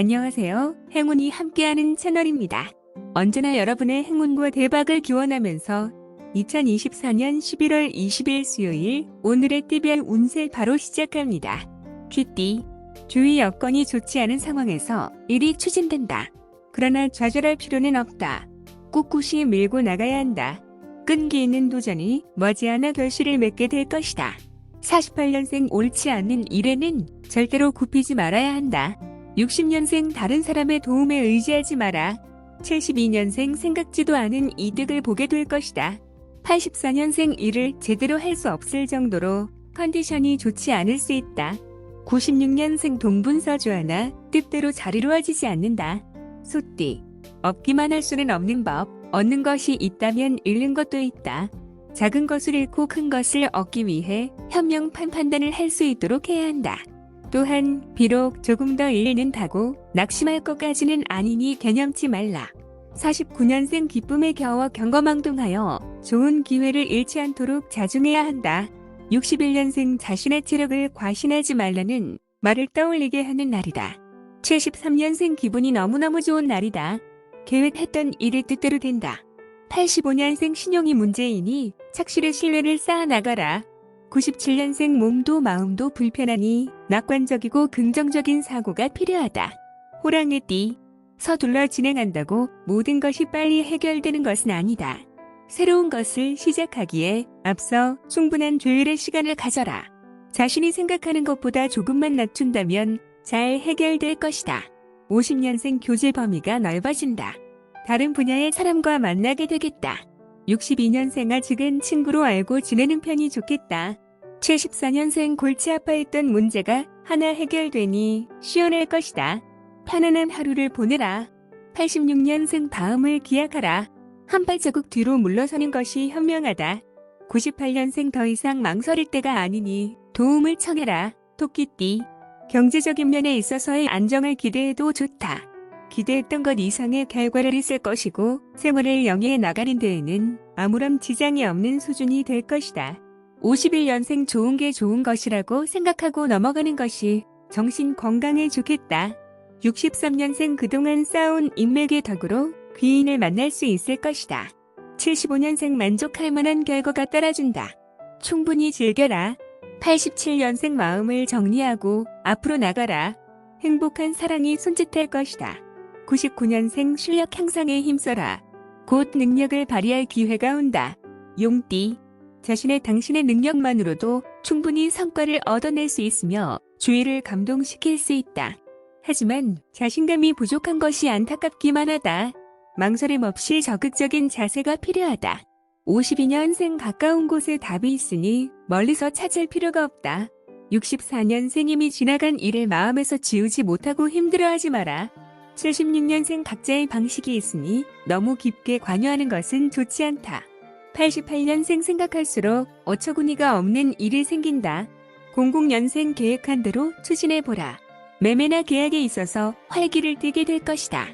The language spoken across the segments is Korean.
안녕하세요. 행운이 함께하는 채널입니다. 언제나 여러분의 행운과 대박을 기원하면서 2024년 11월 20일 수요일 오늘의 TVR 운세 바로 시작합니다. 쥐띠, 주위 여건이 좋지 않은 상황에서 일이 추진된다. 그러나 좌절할 필요는 없다. 꿋꿋이 밀고 나가야 한다. 끈기 있는 도전이 머지않아 결실을 맺게 될 것이다. 48년생 옳지 않는 일에는 절대로 굽히지 말아야 한다. 60년생 다른 사람의 도움에 의지하지 마라. 72년생 생각지도 않은 이득을 보게 될 것이다. 84년생 일을 제대로 할 수 없을 정도로 컨디션이 좋지 않을 수 있다. 96년생 동분서주 하나 뜻대로 잘 이루어지지 않는다. 소띠, 얻기만 할 수는 없는 법. 얻는 것이 있다면 잃는 것도 있다. 작은 것을 잃고 큰 것을 얻기 위해 현명한 판단을 할 수 있도록 해야 한다. 또한 비록 조금 더 잃는다고 낙심할 것까지는 아니니 개념치 말라. 49년생 기쁨에 겨워 경거망동하여 좋은 기회를 잃지 않도록 자중해야 한다. 61년생 자신의 체력을 과신하지 말라는 말을 떠올리게 하는 날이다. 73년생 기분이 너무너무 좋은 날이다. 계획했던 일이 뜻대로 된다. 85년생 신용이 문제이니 착실히 신뢰를 쌓아나가라. 97년생 몸도 마음도 불편하니 낙관적이고 긍정적인 사고가 필요하다. 호랑이띠, 서둘러 진행한다고 모든 것이 빨리 해결되는 것은 아니다. 새로운 것을 시작하기에 앞서 충분한 조율의 시간을 가져라. 자신이 생각하는 것보다 조금만 낮춘다면 잘 해결될 것이다. 50년생 교제 범위가 넓어진다. 다른 분야의 사람과 만나게 되겠다. 62년생 아직은 친구로 알고 지내는 편이 좋겠다. 74년생 골치 아파했던 문제가 하나 해결되니 시원할 것이다. 편안한 하루를 보내라. 86년생 다음을 기약하라. 한 발자국 뒤로 물러서는 것이 현명하다. 98년생 더 이상 망설일 때가 아니니 도움을 청해라. 토끼띠, 경제적인 면에 있어서의 안정을 기대해도 좋다. 기대했던 것 이상의 결과를 있을 것이고 생활을 영위해 나가는 데에는 아무런 지장이 없는 수준이 될 것이다. 51년생 좋은 게 좋은 것이라고 생각하고 넘어가는 것이 정신 건강에 좋겠다. 63년생 그동안 쌓아온 인맥의 덕으로 귀인을 만날 수 있을 것이다. 75년생 만족할 만한 결과가 따라준다. 충분히 즐겨라. 87년생 마음을 정리하고 앞으로 나가라. 행복한 사랑이 손짓할 것이다. 99년생 실력 향상에 힘써라. 곧 능력을 발휘할 기회가 온다. 용띠, 당신의 능력만으로도 충분히 성과를 얻어낼 수 있으며 주위를 감동시킬 수 있다. 하지만 자신감이 부족한 것이 안타깝기만 하다. 망설임 없이 적극적인 자세가 필요하다. 52년생 가까운 곳에 답이 있으니 멀리서 찾을 필요가 없다. 64년생 이미 지나간 일을 마음에서 지우지 못하고 힘들어하지 마라. 76년생 각자의 방식이 있으니 너무 깊게 관여하는 것은 좋지 않다. 88년생 생각할수록 어처구니가 없는 일이 생긴다. 00년생 계획한 대로 추진해보라. 매매나 계약에 있어서 활기를 띠게 될 것이다.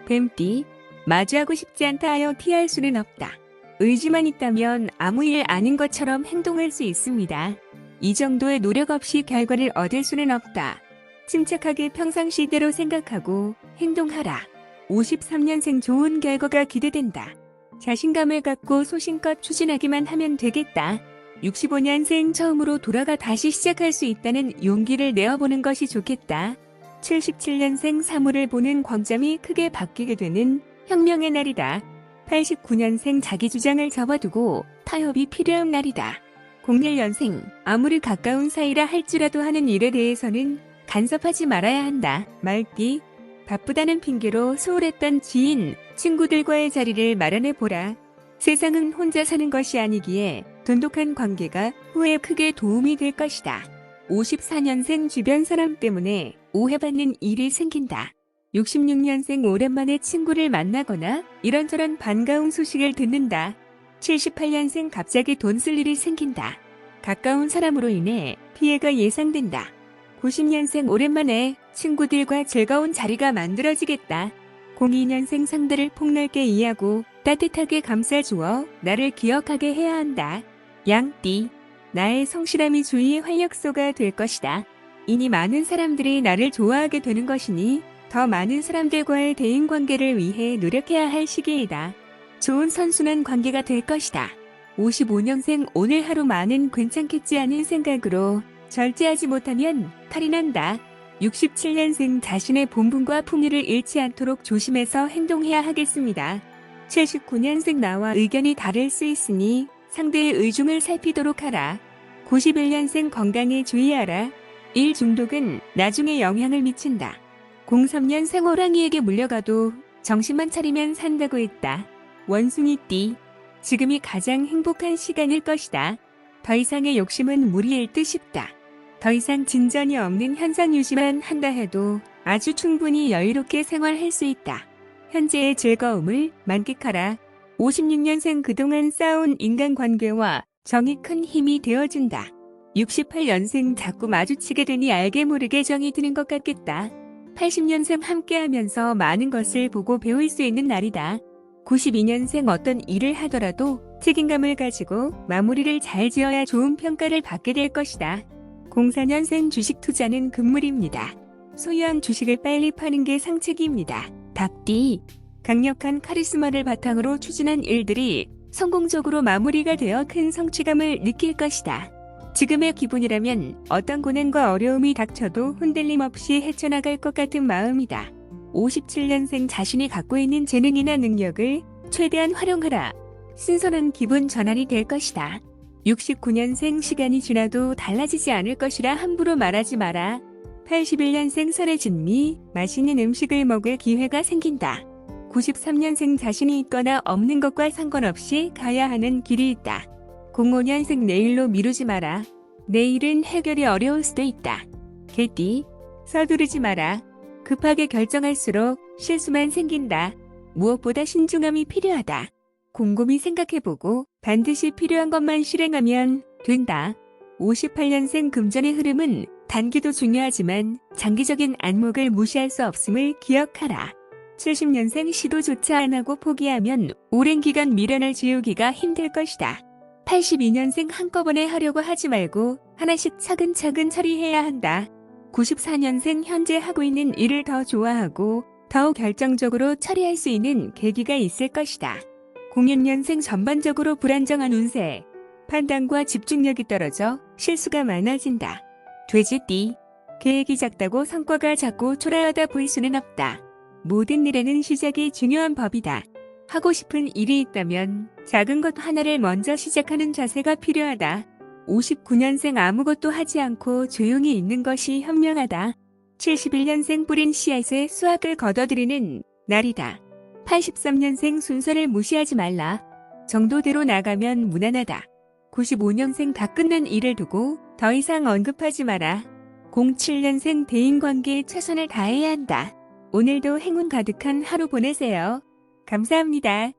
뱀띠, 마주하고 싶지 않다 하여 피할 수는 없다. 의지만 있다면 아무 일 아닌 것처럼 행동할 수 있습니다. 이 정도의 노력 없이 결과를 얻을 수는 없다. 침착하게 평상시대로 생각하고 행동하라. 53년생 좋은 결과가 기대된다. 자신감을 갖고 소신껏 추진하기만 하면 되겠다. 65년생 처음으로 돌아가 다시 시작할 수 있다는 용기를 내어보는 것이 좋겠다. 77년생 사물을 보는 관점이 크게 바뀌게 되는 혁명의 날이다. 89년생 자기 주장을 접어두고 타협이 필요한 날이다. 01년생 아무리 가까운 사이라 할지라도 하는 일에 대해서는 간섭하지 말아야 한다. 말띠, 바쁘다는 핑계로 소홀했던 지인, 친구들과의 자리를 마련해보라. 세상은 혼자 사는 것이 아니기에 돈독한 관계가 후에 크게 도움이 될 것이다. 54년생 주변 사람 때문에 오해받는 일이 생긴다. 66년생 오랜만에 친구를 만나거나 이런저런 반가운 소식을 듣는다. 78년생 갑자기 돈 쓸 일이 생긴다. 가까운 사람으로 인해 피해가 예상된다. 90년생 오랜만에 친구들과 즐거운 자리가 만들어지겠다. 02년생 상대를 폭넓게 이해하고 따뜻하게 감싸주어 나를 기억하게 해야 한다. 양띠, 나의 성실함이 주위의 활력소가 될 것이다. 이니 많은 사람들이 나를 좋아하게 되는 것이니 더 많은 사람들과의 대인관계를 위해 노력해야 할 시기이다. 좋은 선순환 관계가 될 것이다. 55년생 오늘 하루만은 괜찮겠지 하는 생각으로 절제하지 못하면 탈이 난다. 67년생 자신의 본분과 품위를 잃지 않도록 조심해서 행동해야 하겠습니다. 79년생 나와 의견이 다를 수 있으니 상대의 의중을 살피도록 하라. 91년생 건강에 주의하라. 일 중독은 나중에 영향을 미친다. 03년생 호랑이에게 물려가도 정신만 차리면 산다고 했다. 원숭이띠. 지금이 가장 행복한 시간일 것이다. 더 이상의 욕심은 무리일 듯 싶다. 더 이상 진전이 없는 현상 유지만 한다 해도 아주 충분히 여유롭게 생활할 수 있다. 현재의 즐거움을 만끽하라. 56년생 그동안 쌓아온 인간관계와 정이 큰 힘이 되어준다. 68년생 자꾸 마주치게 되니 알게 모르게 정이 드는 것 같겠다. 80년생 함께하면서 많은 것을 보고 배울 수 있는 날이다. 92년생 어떤 일을 하더라도 책임감을 가지고 마무리를 잘 지어야 좋은 평가를 받게 될 것이다. 04년생 주식 투자는 금물입니다. 소유한 주식을 빨리 파는 게 상책입니다. 닭띠. 강력한 카리스마를 바탕으로 추진한 일들이 성공적으로 마무리가 되어 큰 성취감을 느낄 것이다. 지금의 기분이라면 어떤 고난과 어려움이 닥쳐도 흔들림 없이 헤쳐나갈 것 같은 마음이다. 57년생 자신이 갖고 있는 재능이나 능력을 최대한 활용하라. 신선한 기분 전환이 될 것이다. 69년생 시간이 지나도 달라지지 않을 것이라 함부로 말하지 마라. 81년생 설의 진미, 맛있는 음식을 먹을 기회가 생긴다. 93년생 자신이 있거나 없는 것과 상관없이 가야 하는 길이 있다. 05년생 내일로 미루지 마라. 내일은 해결이 어려울 수도 있다. 개띠. 서두르지 마라. 급하게 결정할수록 실수만 생긴다. 무엇보다 신중함이 필요하다. 곰곰이 생각해보고 반드시 필요한 것만 실행하면 된다. 58년생 금전의 흐름은 단기도 중요하지만 장기적인 안목을 무시할 수 없음을 기억하라. 70년생 시도조차 안 하고 포기하면 오랜 기간 미련을 지우기가 힘들 것이다. 82년생 한꺼번에 하려고 하지 말고 하나씩 차근차근 처리해야 한다. 94년생 현재 하고 있는 일을 더 좋아하고 더욱 결정적으로 처리할 수 있는 계기가 있을 것이다. 06년생 전반적으로 불안정한 운세. 판단과 집중력이 떨어져 실수가 많아진다. 돼지띠. 계획이 작다고 성과가 작고 초라하다 보일 수는 없다. 모든 일에는 시작이 중요한 법이다. 하고 싶은 일이 있다면 작은 것 하나를 먼저 시작하는 자세가 필요하다. 59년생 아무것도 하지 않고 조용히 있는 것이 현명하다. 71년생 뿌린 씨앗에 수확을 거둬들이는 날이다. 83년생 순서를 무시하지 말라. 정도대로 나가면 무난하다. 95년생 다 끝난 일을 두고 더 이상 언급하지 마라. 07년생 대인관계에 최선을 다해야 한다. 오늘도 행운 가득한 하루 보내세요. 감사합니다.